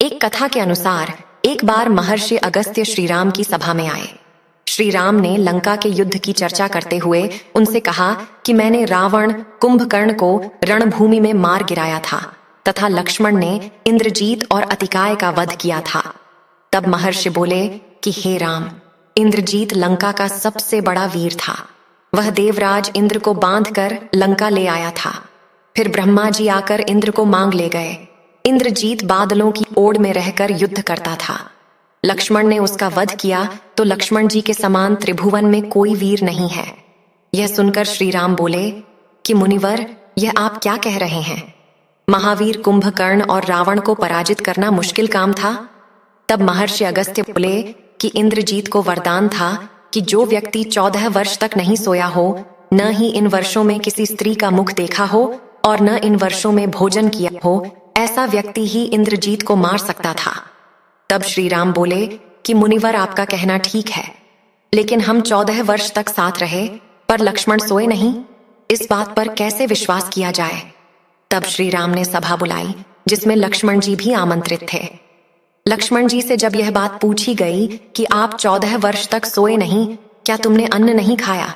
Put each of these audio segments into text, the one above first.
एक कथा के अनुसार एक बार महर्षि अगस्त्य श्रीराम की सभा में आए। श्रीराम ने लंका के युद्ध की चर्चा करते हुए उनसे कहा कि मैंने रावण कुंभकर्ण को रणभूमि में मार गिराया था तथा लक्ष्मण ने इंद्रजीत और अतिकाय का वध किया था। तब महर्षि बोले कि हे राम, इंद्रजीत लंका का सबसे बड़ा वीर था। वह देवराज इंद्र को बांधकर लंका ले आया था। फिर ब्रह्मा जी आकर इंद्र को मांग ले गए। इंद्रजीत बादलों की ओड़ में रहकर युद्ध करता था। लक्ष्मण ने उसका वध किया तो लक्ष्मण जी के समान त्रिभुवन में कोई वीर नहीं है। यह सुनकर श्रीराम बोले कि मुनिवर, यह आप क्या कह रहे हैं? महावीर कुंभकर्ण और रावण को पराजित करना मुश्किल काम था। तब महर्षि अगस्त्य बोले कि इंद्रजीत को वरदान था कि जो व्यक्ति 14 वर्ष तक नहीं सोया हो, न ही इन वर्षों में किसी स्त्री का मुख देखा हो और न इन वर्षों में भोजन किया हो, ऐसा व्यक्ति ही इंद्रजीत को मार सकता था। तब श्रीराम बोले कि मुनिवर, आपका कहना ठीक है, लेकिन हम 14 वर्ष तक साथ रहे पर लक्ष्मण सोए नहीं। इस बात पर कैसे विश्वास किया जाए? तब श्रीराम ने सभा बुलाई जिसमें लक्ष्मण जी भी आमंत्रित थे। लक्ष्मण जी से जब यह बात पूछी गई कि आप 14 वर्ष तक सोए नहीं, क्या तुमने अन्न नहीं खाया?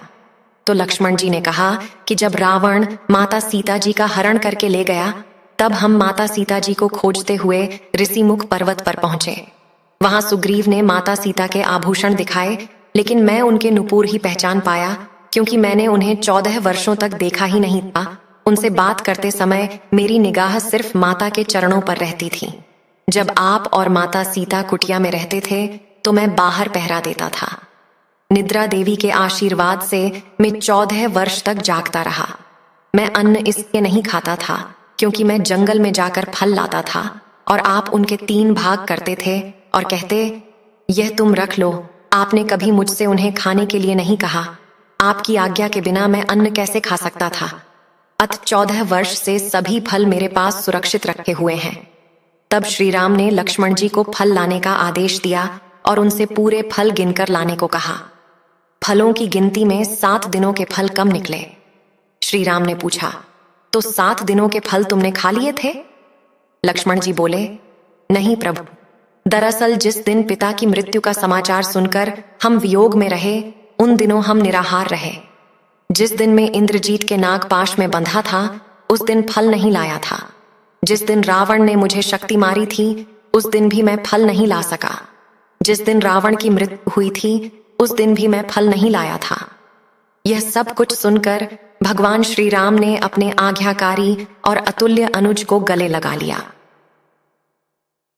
तो लक्ष्मण जी ने कहा कि जब रावण माता सीता जी का हरण करके ले गया, तब हम माता सीता जी को खोजते हुए ऋषिमुख पर्वत पर पहुंचे। वहां सुग्रीव ने माता सीता के आभूषण दिखाए, लेकिन मैं उनके नुपुर ही पहचान पाया, क्योंकि मैंने उन्हें 14 वर्षों तक देखा ही नहीं था। उनसे बात करते समय मेरी निगाह सिर्फ माता के चरणों पर रहती थी। जब आप और माता सीता कुटिया में रहते थे तो मैं बाहर पहरा देता था। निद्रा देवी के आशीर्वाद से मैं 14 वर्ष तक जागता रहा। मैं अन्न इसलिए नहीं खाता था क्योंकि मैं जंगल में जाकर फल लाता था और आप उनके 3 भाग करते थे और कहते, यह तुम रख लो। आपने कभी मुझसे उन्हें खाने के लिए नहीं कहा। आपकी आज्ञा के बिना मैं अन्न कैसे खा सकता था? अत 14 वर्ष से सभी फल मेरे पास सुरक्षित रखे हुए हैं। तब श्रीराम ने लक्ष्मण जी को फल लाने का आदेश दिया और उनसे पूरे फल गिनकर लाने को कहा। फलों की गिनती में 7 दिनों के फल कम निकले। श्रीराम ने पूछा, तो 7 दिनों के फल तुमने खा लिए थे? लक्ष्मण जी बोले, नहीं प्रभु, दरअसल जिस दिन पिता की मृत्यु का समाचार सुनकर हम वियोग में रहे, उन दिनों हम निराहार रहे। जिस दिन मैं इंद्रजीत के नागपाश में बंधा था, उस दिन फल नहीं लाया था। जिस दिन रावण ने मुझे शक्ति मारी थी, उस दिन भी मैं फल नहीं ला सका। जिस दिन रावण की मृत्यु हुई थी, उस दिन भी मैं फल नहीं लाया था। यह सब कुछ सुनकर भगवान श्री राम ने अपने आज्ञाकारी और अतुल्य अनुज को गले लगा लिया।